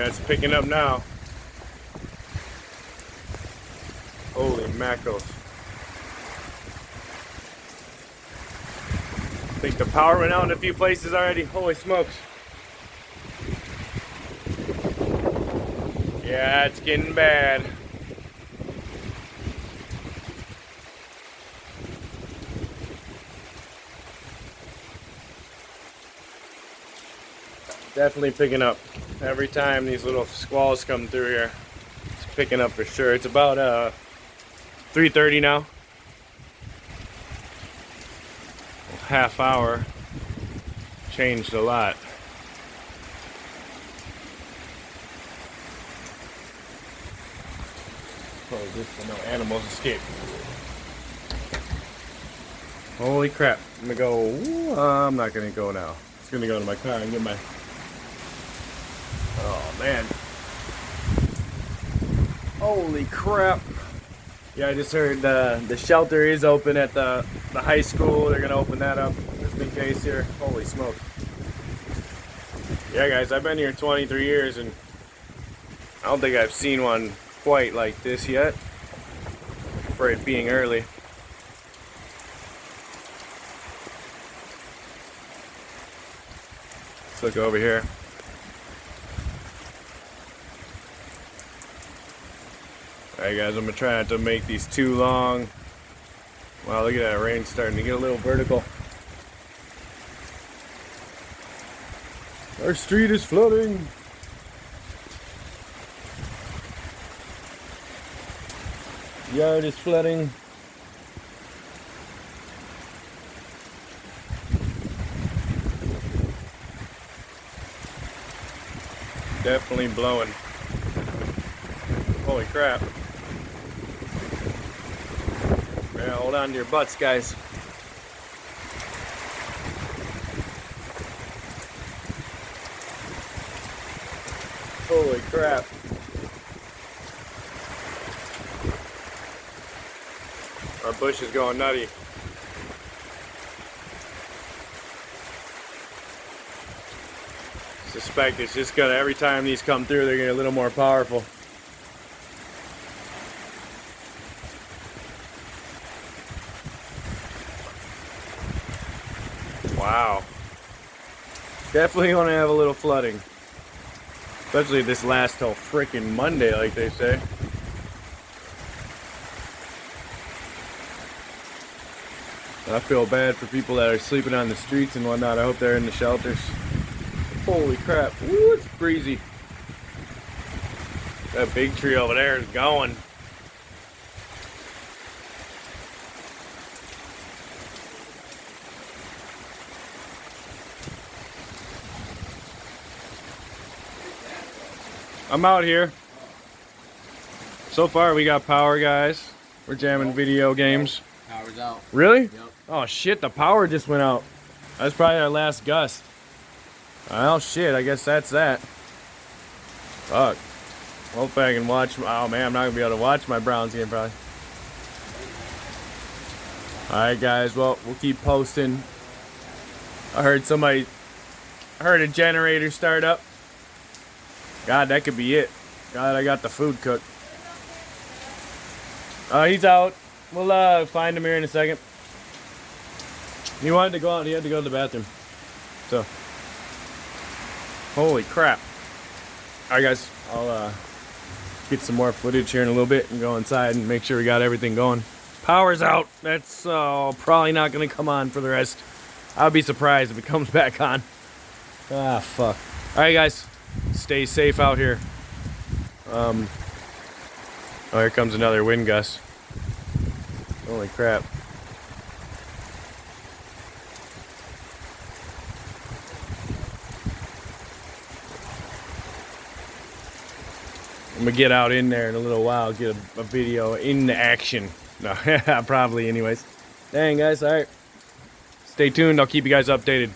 Yeah, it's picking up now. Holy mackerels. I think the power went out in a few places already. Holy smokes. Yeah, it's getting bad. Definitely picking up. Every time these little squalls come through here, it's picking up for sure. It's about 3:30 now. Half hour changed a lot. Close this so no animals escape. Holy crap. I'm gonna go. I'm not gonna go now. It's gonna go to my car and get my. Oh man. Holy crap. Yeah, I just heard the shelter is open at the high school. They're gonna open that up just in case here. Holy smoke. Yeah guys, I've been here 23 years and I don't think I've seen one quite like this yet for it being early. Let's look over here. Alright guys, I'm gonna try not to make these too long. Wow, look at that rain starting to get a little vertical. Our street is flooding. Yard is flooding. Definitely blowing. Holy crap. Yeah, hold on to your butts, guys. Holy crap. Our bush is going nutty. Suspect it's just gonna, every time these come through, they're getting a little more powerful. Wow. Definitely gonna have a little flooding. Especially this last till frickin' Monday, like they say. I feel bad for people that are sleeping on the streets and whatnot. I hope they're in the shelters. Holy crap. Woo, it's breezy. That big tree over there is going. I'm out here. So far we got power, guys. We're jamming video games. Power's out. Really? Yep. Oh shit, the power just went out. That's probably our last gust. Oh shit, I guess that's that. Fuck. Hope I can watch. Oh man, I'm not gonna be able to watch my Browns game probably. Alright guys, well, we'll keep posting. I heard a generator start up. God, that could be it. God, I got the food cooked. He's out. We'll find him here in a second. He wanted to go out. He had to go to the bathroom. So, holy crap. Alright guys, I'll get some more footage here in a little bit and go inside and make sure we got everything going. Power's out. That's probably not going to come on for the rest. I'll be surprised if it comes back on. Ah, fuck. Alright guys, stay safe out here. Oh, here comes another wind gust. Holy crap. I'm gonna get out in there in a little while, get a video in action. No, probably anyways. Dang guys, alright. Stay tuned, I'll keep you guys updated.